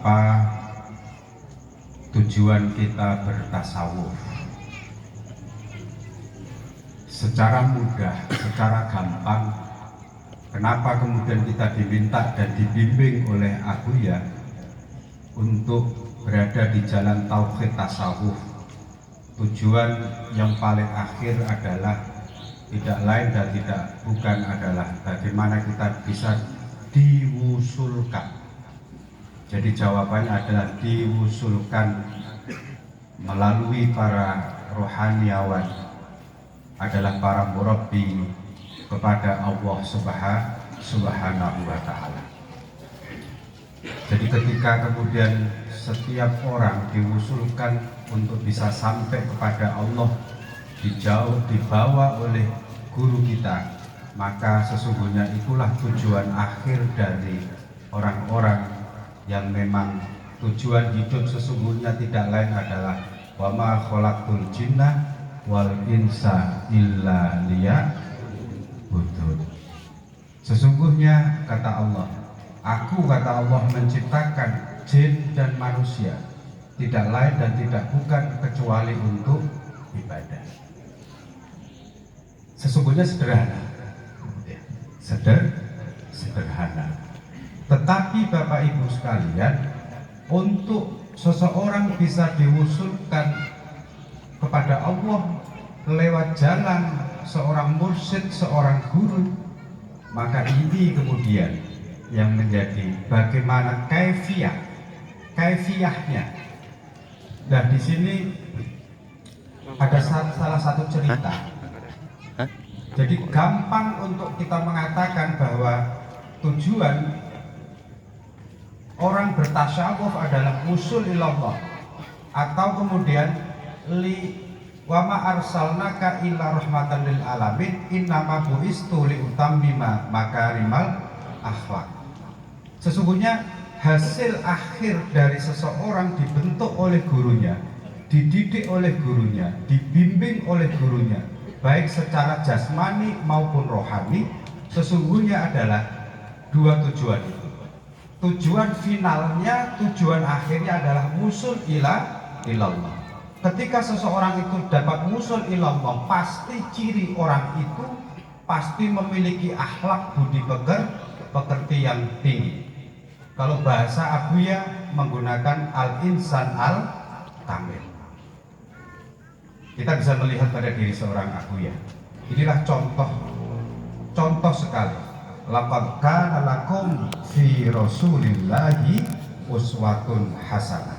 apa tujuan kita bertasawuf. Secara mudah, secara gampang, kenapa kemudian kita diminta dan dibimbing oleh Abuya untuk berada di jalan tauhid tasawuf? Tujuan yang paling akhir adalah tidak lain dan tidak bukan adalah bagaimana kita bisa diwusulkan. Jadi jawabannya adalah diwusulkan melalui para rohaniawan, adalah para murabbi kepada Allah Subhanahu wa ta'ala. Jadi ketika kemudian setiap orang diwusulkan untuk bisa sampai kepada Allah, dibawa oleh guru kita, maka sesungguhnya itulah tujuan akhir dari orang-orang yang memang tujuan hidup sesungguhnya tidak lain adalah wa ma khalaqtul jinna wal insa illa liya'budun. Sesungguhnya kata Allah, kata Allah menciptakan jin dan manusia tidak lain dan tidak bukan kecuali untuk ibadah. Sesungguhnya sederhana, sederhana. Tetapi Bapak Ibu sekalian, untuk seseorang bisa diwusulkan kepada Allah lewat jalan seorang mursyid, seorang guru, maka ini kemudian yang menjadi bagaimana kaifiyahnya. Nah, di sini ada salah satu cerita. Jadi gampang untuk kita mengatakan bahwa tujuan orang bertasyawuf adalah usul ilallah, atau kemudian wa ma arsalnaka illa rahmatan lil alamin innama bu'istu li utammima makarimal akhlak. Sesungguhnya hasil akhir dari seseorang dibentuk oleh gurunya, dididik oleh gurunya, dibimbing oleh gurunya, baik secara jasmani maupun rohani, sesungguhnya adalah dua tujuan itu. Tujuan finalnya, tujuan akhirnya adalah musul ilallah. Ketika seseorang itu dapat musul ilallah, pasti ciri orang itu pasti memiliki akhlak budi pekerti yang tinggi. Kalau bahasa Abuya menggunakan al-insan al-kamil. Kita bisa melihat pada diri seorang Abuya. Inilah contoh sekali. Laqad kana lakum fi rasulillahi uswatun hasanah.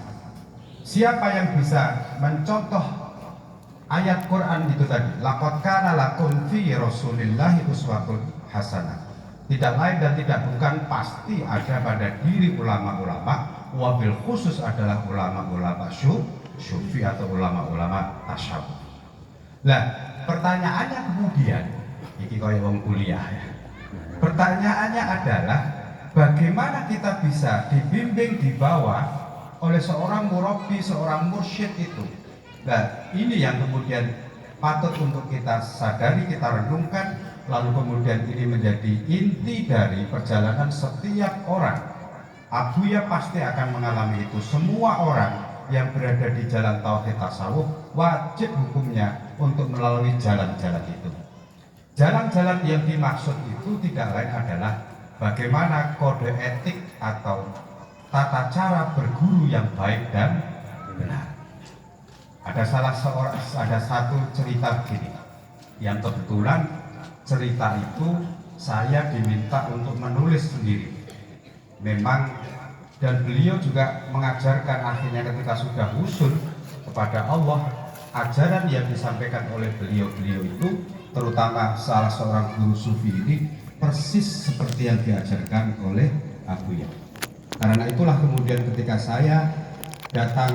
Siapa yang bisa mencontoh ayat Quran itu tadi, laqad kana lakum fi rasulillahi uswatun hasanah, tidak lain dan tidak bukan pasti ada pada diri ulama-ulama, wabil khusus adalah ulama-ulama syufi atau ulama-ulama tasawuf. Nah, pertanyaannya kemudian, ini kayak wong kuliah ya. Pertanyaannya adalah bagaimana kita bisa dibimbing, dibawa oleh seorang murabbi, seorang mursyid itu. Nah, ini yang kemudian patut untuk kita sadari, kita renungkan, lalu kemudian ini menjadi inti dari perjalanan setiap orang. Abuya pasti akan mengalami itu. Semua orang yang berada di jalan tauhid tasawuf wajib hukumnya untuk melalui jalan-jalan itu. Jalan-jalan yang dimaksud itu tidak lain adalah bagaimana kode etik atau tata cara berguru yang baik dan benar. Ada satu cerita begini, yang kebetulan cerita itu saya diminta untuk menulis sendiri. Memang dan beliau juga mengajarkan akhirnya ketika sudah usul kepada Allah, ajaran yang disampaikan oleh beliau itu, terutama salah seorang guru sufi ini, persis seperti yang diajarkan oleh Abuya. Karena itulah kemudian ketika saya datang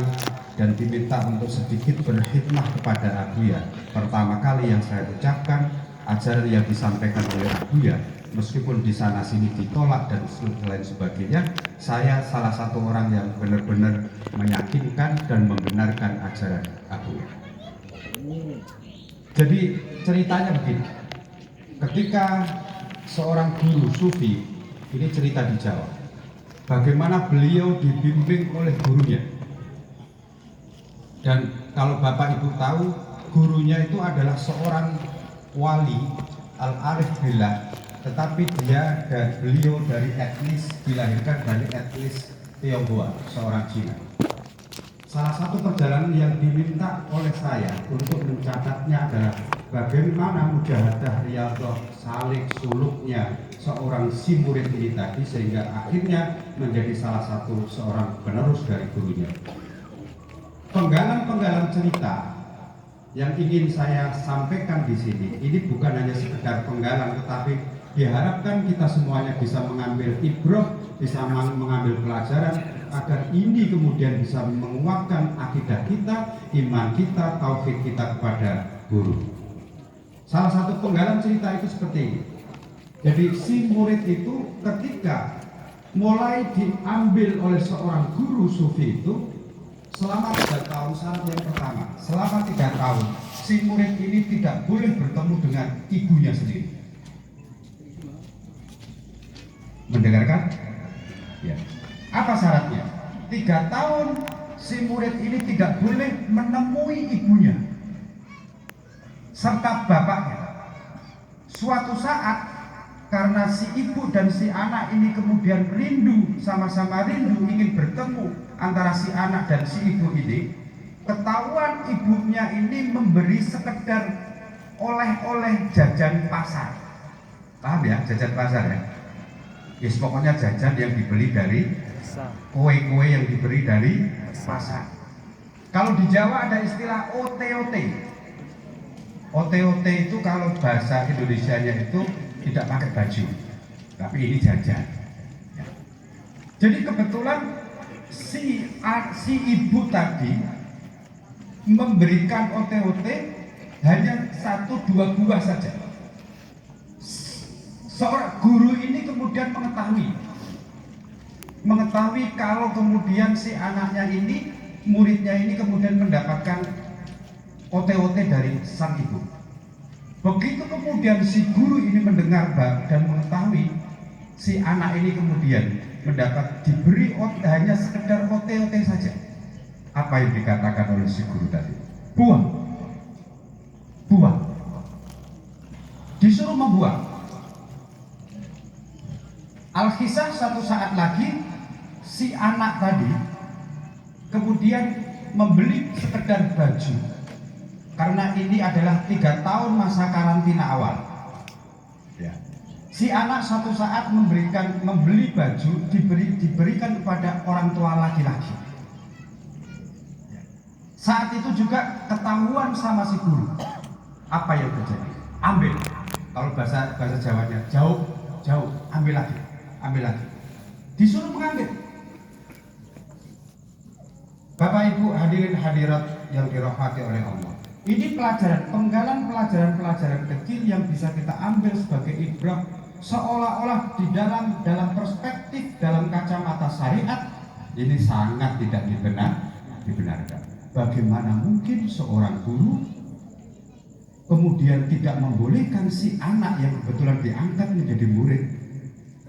dan diminta untuk sedikit berkhidmah kepada Abuya, pertama kali yang saya ucapkan, ajaran yang disampaikan oleh Abuya, meskipun di sana sini ditolak dan lain sebagainya, saya salah satu orang yang benar-benar meyakinkan dan membenarkan ajaran Abuya. Jadi ceritanya begini, ketika seorang guru sufi, ini cerita di Jawa, bagaimana beliau dibimbing oleh gurunya. Dan kalau Bapak Ibu tahu, gurunya itu adalah seorang wali al-arif billah, tetapi beliau dari etnis, dilahirkan dari etnis Tionghoa, seorang Cina. Salah satu perjalanan yang diminta oleh saya untuk mencatatnya adalah bagaimana mujahadah riyadhah salik suluknya seorang si murid ini tadi, sehingga akhirnya menjadi salah satu seorang penerus dari gurunya. Penggalan-penggalan cerita yang ingin saya sampaikan di sini ini bukan hanya sekedar penggalan, tetapi diharapkan kita semuanya bisa mengambil ibrah, bisa mengambil pelajaran, agar ini kemudian bisa menguatkan akidah kita, iman kita, tauhid kita kepada guru. Salah satu penggalan cerita itu seperti ini. Jadi si murid itu ketika mulai diambil oleh seorang guru sufi itu, selama 3 tahun syarat yang pertama, selama 3 tahun si murid ini tidak boleh bertemu dengan ibunya sendiri. Mendengarkan? Ya. Apa syaratnya? 3 tahun si murid ini tidak boleh menemui ibunya serta bapaknya. Suatu saat karena si ibu dan si anak ini kemudian rindu, sama-sama rindu ingin bertemu antara si anak dan si ibu ini, ketahuan ibunya ini memberi sekedar oleh-oleh jajan pasar. Paham ya, jajan pasar ya? Yes, pokoknya jajan yang dibeli dari kue-kue yang diberi dari pasar. Kalau di Jawa ada istilah OTOT. OTOT itu kalau bahasa Indonesianya itu tidak pakai baju, tapi ini jajan. Jadi kebetulan si ibu tadi memberikan OTOT hanya 1-2 buah saja. Seorang guru ini kemudian mengetahui kalau kemudian si anaknya ini, muridnya ini kemudian mendapatkan OTOT dari sang ibu. Begitu kemudian si guru ini mendengar dan mengetahui si anak ini kemudian diberi hanya sekedar OTOT saja, apa yang dikatakan oleh si guru tadi? Buang, disuruh membuang. Al-Kisah satu saat lagi si anak tadi kemudian membeli sekedar baju, karena ini adalah 3 tahun masa karantina awal. Ya. Si anak suatu saat membeli baju diberikan kepada orang tua laki-laki. Saat itu juga ketahuan sama si guru. Apa yang terjadi? Ambil. Kalau bahasa Jawanya, jauh, ambil lagi. Disuruh mengambil. Bapak Ibu hadirin hadirat yang dirahmati oleh Allah. Ini pelajaran kecil yang bisa kita ambil sebagai ibrah, seolah-olah di dalam perspektif, dalam kacamata syariat ini sangat tidak dibenarkan. Bagaimana mungkin seorang guru kemudian tidak membolehkan si anak yang kebetulan diangkat menjadi murid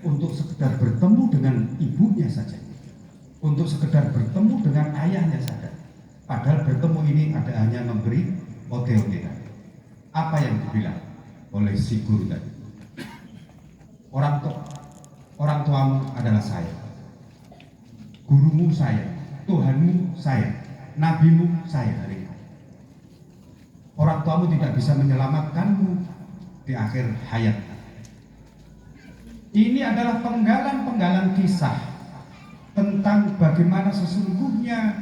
untuk sekedar bertemu dengan ibunya saja, untuk sekedar bertemu dengan ayahnya saja. Padahal bertemu ini hanya memberi OTOT tadi. Apa yang dibilang oleh si guru tadi? Orang tuamu adalah saya, gurumu saya, Tuhanmu saya, nabimu saya hari ini. Orang tuamu tidak bisa menyelamatkanmu di akhir hayat. Ini adalah penggalan kisah tentang bagaimana sesungguhnya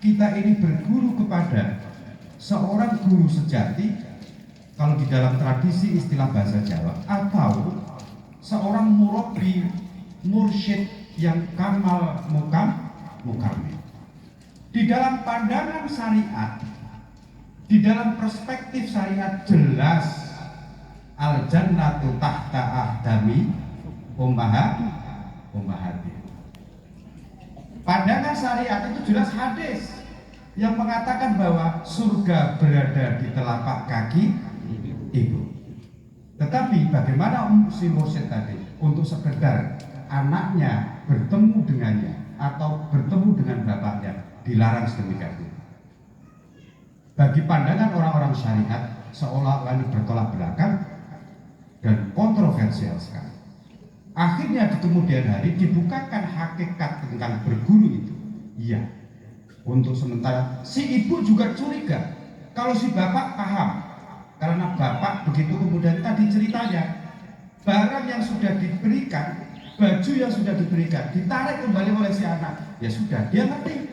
kita ini berguru kepada seorang guru sejati, kalau di dalam tradisi istilah bahasa Jawa, atau seorang murabbi, mursyid yang kamal mukamil. Di dalam pandangan syariat, di dalam perspektif syariat jelas al-jannatu tahta ahdami ummahati. Pandangan syariat itu jelas hadis yang mengatakan bahwa surga berada di telapak kaki ibu. Tetapi bagaimana si mursyid tadi untuk sekedar anaknya bertemu dengannya atau bertemu dengan bapaknya dilarang sedemikian rupa. Bagi pandangan orang-orang syariat seolah-olah ini bertolak belakang dan kontroversial sekali. Akhirnya di kemudian hari dibukakan hakikat tentang berguru itu. Iya, untuk sementara si ibu juga curiga kalau si bapak paham, karena bapak begitu kemudian tadi ceritanya barang yang sudah diberikan, baju yang sudah diberikan ditarik kembali oleh si anak, ya sudah dia ngerti.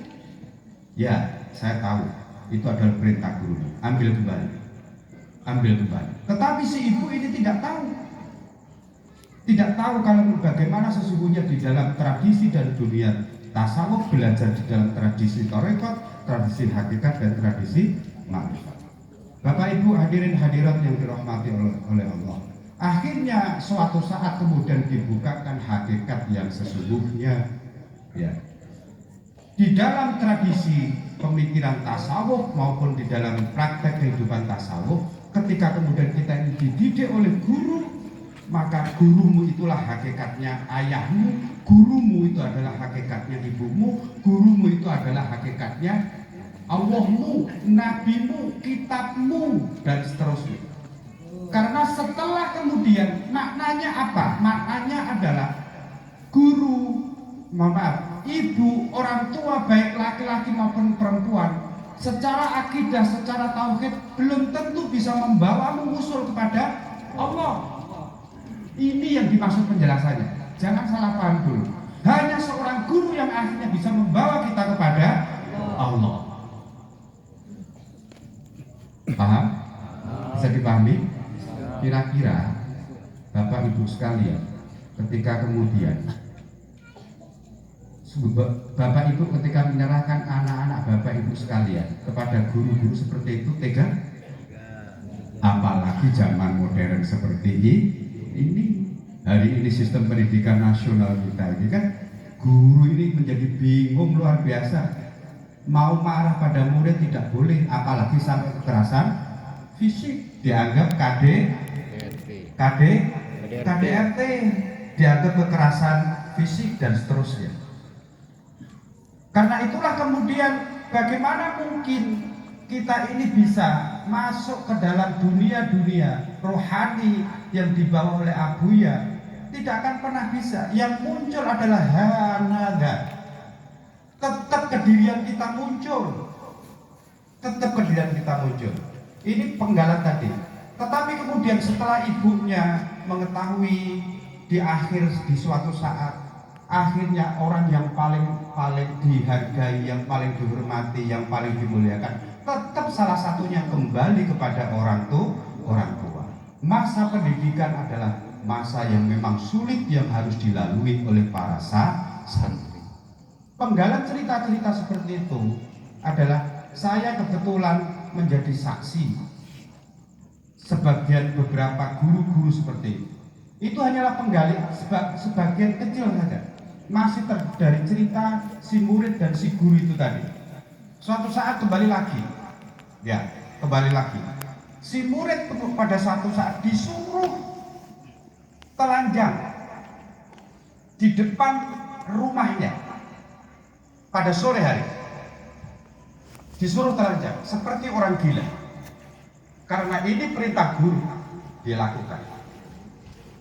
Ya, saya tahu itu adalah perintah guru, ambil kembali. Tetapi si ibu ini tidak tahu kalau bagaimana sesungguhnya di dalam tradisi dan dunia tasawuf, belajar di dalam tradisi tarekat, tradisi hakikat dan tradisi makrifat. Bapak Ibu hadirin hadirat yang dirahmati oleh Allah. Akhirnya suatu saat kemudian dibukakan hakikat yang sesungguhnya. Ya. Di dalam tradisi pemikiran tasawuf maupun di dalam praktek kehidupan tasawuf, ketika kemudian kita ini dididik oleh guru, maka gurumu itulah hakikatnya ayahmu, gurumu itu adalah hakikatnya ibumu, gurumu itu adalah hakikatnya Allahmu, nabimu, kitabmu, dan seterusnya. Karena setelah kemudian maknanya apa? Maknanya adalah guru, ibu, orang tua baik laki-laki maupun perempuan secara akidah, secara tauhid belum tentu bisa membawamu usul kepada Allah. Ini yang dimaksud penjelasannya. Jangan salah paham dulu. Hanya seorang guru yang akhirnya bisa membawa kita kepada Allah. Paham? Bisa dipahami? Kira-kira Bapak Ibu sekalian, ketika kemudian Bapak Ibu ketika menyerahkan anak-anak Bapak Ibu sekalian kepada guru-guru seperti itu tega? Apalagi zaman modern seperti ini. Hari ini sistem pendidikan nasional kita ini kan guru ini menjadi bingung luar biasa. Mau marah pada murid tidak boleh, apalagi sampai kekerasan fisik, dianggap KDRT, dianggap kekerasan fisik dan seterusnya. Karena itulah kemudian bagaimana mungkin kita ini bisa masuk ke dalam dunia-dunia rohani yang dibawa oleh Abuya. Tidak akan pernah bisa. Yang muncul adalah hanaga. Tetap kedirian kita muncul. Ini penggalan tadi. Tetapi kemudian setelah ibunya mengetahui di suatu saat akhirnya orang yang paling dihargai, yang paling dihormati, yang paling dimuliakan tetap salah satunya kembali kepada orang tua. Masa pendidikan adalah masa yang memang sulit yang harus dilalui oleh para santri. Penggalan cerita-cerita seperti itu adalah saya kebetulan menjadi saksi sebagian beberapa guru-guru seperti itu. Itu hanyalah penggali sebagian kecil saja. Masih dari cerita si murid dan si guru itu tadi. Suatu saat kembali lagi. Si murid pada suatu saat disuruh telanjang di depan rumahnya pada sore hari. Disuruh telanjang seperti orang gila. Karena ini perintah guru, dia lakukan.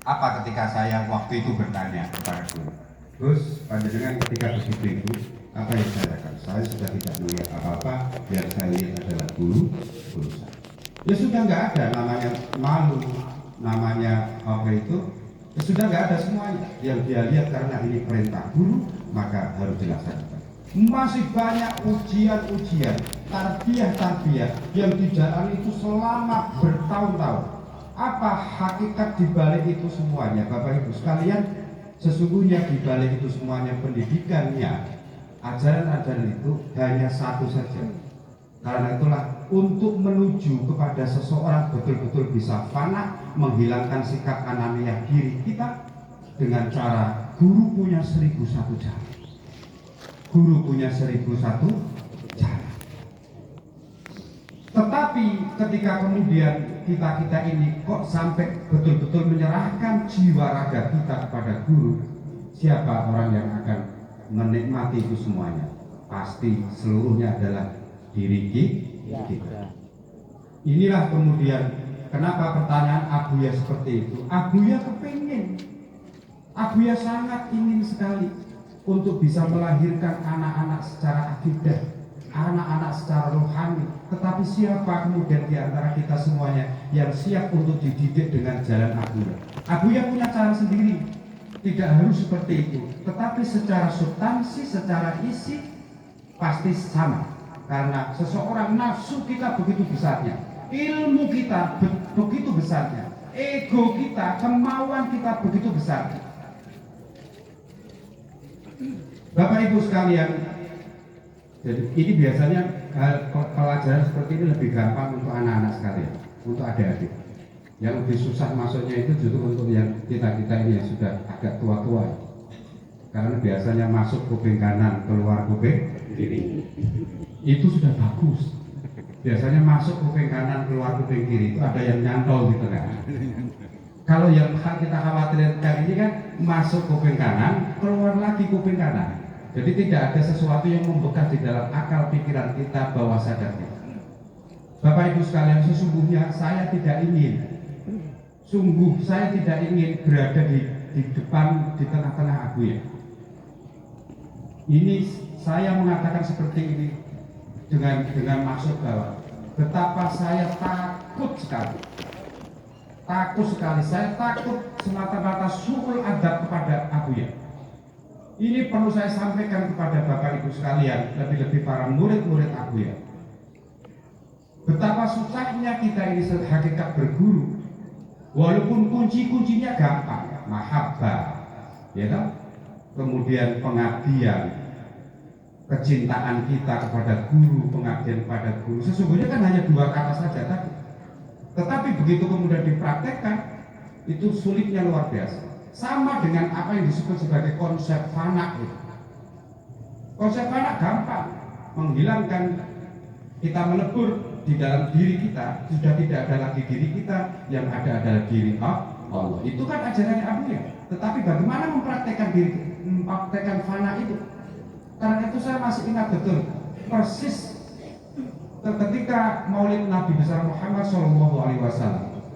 Apa ketika saya waktu itu bertanya kepada guru, Gus, panjenengan ketika begitu itu apa yang saya lakukan? Saya sudah tidak melihat apa-apa, yang saya lihat adalah guru saya. Ya sudah nggak ada namanya malu, namanya apa itu, ya sudah nggak ada semuanya. Yang dia lihat karena ini perintah guru, maka harus dilaksanakan. Masih banyak ujian-ujian, tarbiyah yang dijalani itu selama bertahun-tahun. Apa hakikat dibalik itu semuanya, Bapak Ibu sekalian? Sesungguhnya dibalik itu semuanya pendidikannya, ajaran-ajaran itu hanya satu saja. Karena itulah untuk menuju kepada seseorang betul-betul bisa fana, menghilangkan sikap ananiah diri kita dengan cara guru punya 1001 cara. Guru punya 1001 cara. Tetapi ketika kemudian kita ini kok sampai betul-betul menyerahkan jiwa raga kita kepada guru, Siapa orang yang akan menikmati itu semuanya? Pasti seluruhnya adalah diri kita. Inilah kemudian kenapa pertanyaan Abuya seperti itu. Abuya kepingin, Abuya sangat ingin sekali untuk bisa melahirkan anak-anak secara akidah, anak-anak secara rohani. Tetapi siapa kemudian di antara kita semuanya yang siap untuk dididik dengan jalan Abuya? Abuya punya cara sendiri, tidak harus seperti itu. Tetapi secara substansi, secara isi pasti sama. Karena seseorang, nafsu kita begitu besarnya, ilmu kita begitu besarnya, ego kita, kemauan kita begitu besar. Bapak Ibu sekalian, jadi ini biasanya pelajaran seperti ini lebih gampang untuk anak-anak sekalian, untuk adik-adik. Yang lebih susah masuknya itu justru untuk yang kita-kita ini yang sudah agak tua-tua. Karena biasanya masuk kuping kanan, keluar kuping kiri. Itu sudah bagus. Biasanya masuk kuping kanan, keluar kuping kiri, itu ada yang nyantol di tengah. Kalau yang kita khawatirkan ini kan masuk kuping kanan, keluar lagi kuping kanan. Jadi tidak ada sesuatu yang membekas di dalam akal pikiran kita, bawah sadar kita. Bapak Ibu sekalian, sesungguhnya saya tidak ingin, sungguh saya tidak ingin berada di depan, di tengah-tengah Abuya. Ini saya mengatakan seperti ini dengan maksud bahwa betapa saya takut sekali. Takut sekali, saya takut semata-mata suul adab kepada Abuya. Ini perlu saya sampaikan kepada Bapak Ibu sekalian, lebih-lebih para murid-murid Abuya. Betapa susahnya kita ini hakikat berguru. Walaupun kunci-kuncinya gampang, mahabbah, ya kan? Kemudian pengabdian, kecintaan kita kepada guru, pengabdian kepada guru. Sesungguhnya kan hanya 2 kata saja tadi. Tetapi begitu kemudian dipraktekkan, itu sulitnya luar biasa. Sama dengan apa yang disebut sebagai konsep fana itu. Konsep fana gampang, menghilangkan, kita melebur di dalam diri kita, sudah tidak ada lagi diri kita, yang ada adalah diri Allah. Itu kan ajarannya Abuya. Tetapi bagaimana mempraktekkan fana itu? Karena itu saya masih ingat betul persis ketika Maulid Nabi besar Muhammad SAW,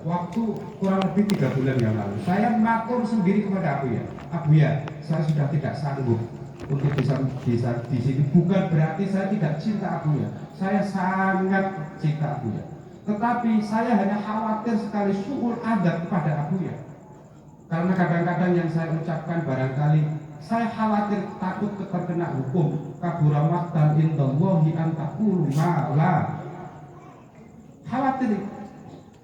waktu kurang lebih 3 bulan yang lalu, saya matur sendiri kepada Abuya, saya sudah tidak sanggup untuk bisa di sini. Bukan berarti saya tidak cinta Abuya, saya sangat cinta Abuya. Tetapi saya hanya khawatir sekali suul adab kepada Abuya. Karena kadang-kadang yang saya ucapkan barangkali saya khawatir takut terkena hukum. Kabura maqtan indallahi an taqulu ma la. Khawatir.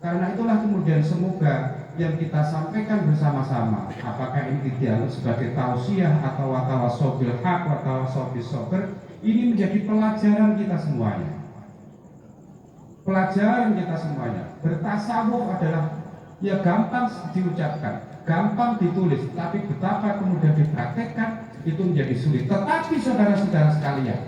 Karena itulah kemudian semoga yang kita sampaikan bersama-sama, apakah ini dianggap sebagai tausiah atau watawasobil haq, watawasobil sober, ini menjadi pelajaran kita semuanya. Pelajaran kita semuanya. Bertasawuf adalah ya gampang diucapkan, gampang ditulis, tapi betapa kemudian dipraktekkan itu menjadi sulit. Tetapi saudara-saudara sekalian,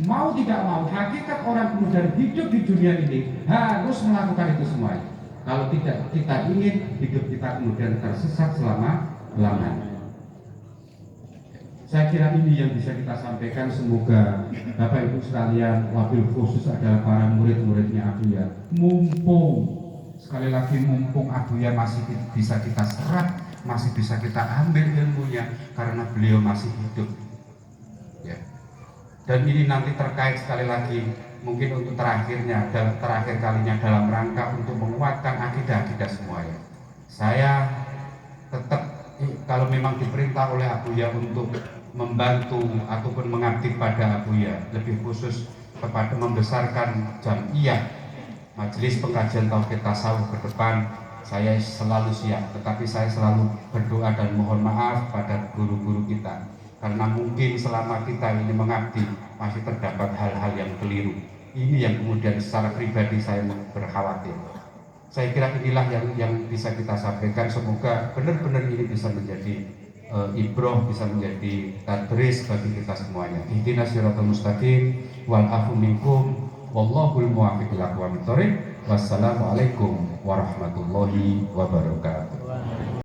mau tidak mau, hakikat orang kemudian hidup di dunia ini harus melakukan itu semuanya. Kalau tidak, kita ingin hidup kita kemudian tersesat selama-lamanya. Saya kira ini yang bisa kita sampaikan. Semoga Bapak Ibu sekalian, wabil khusus adalah para murid-muridnya Abuya, mumpung, sekali lagi mumpung Abuya masih bisa kita serap, masih bisa kita ambil ilmunya, karena beliau masih hidup ya. Dan ini nanti terkait sekali lagi, mungkin untuk terakhir kalinya dalam rangka untuk menguatkan akidah-akidah semuanya. Saya tetap, kalau memang diperintah oleh Abuya untuk membantu ataupun mengabdi pada Abuya, lebih khusus kepada membesarkan jamiyah majelis pengajian tauhid tasawuf ke depan, saya selalu siap. Tetapi saya selalu berdoa dan mohon maaf pada guru-guru kita, karena mungkin selama kita ini mengabdi masih terdapat hal-hal yang keliru. Ini yang kemudian secara pribadi saya berkhawatir. Saya kira inilah yang bisa kita sampaikan. Semoga benar-benar ini bisa menjadi ibroh, bisa menjadi tadris bagi kita semuanya. Ihdinas siratal mustaqim wal afu minkum wallahul muwaffiq ila aqwamit thoriq. Wassalamualaikum warahmatullahi wabarakatuh.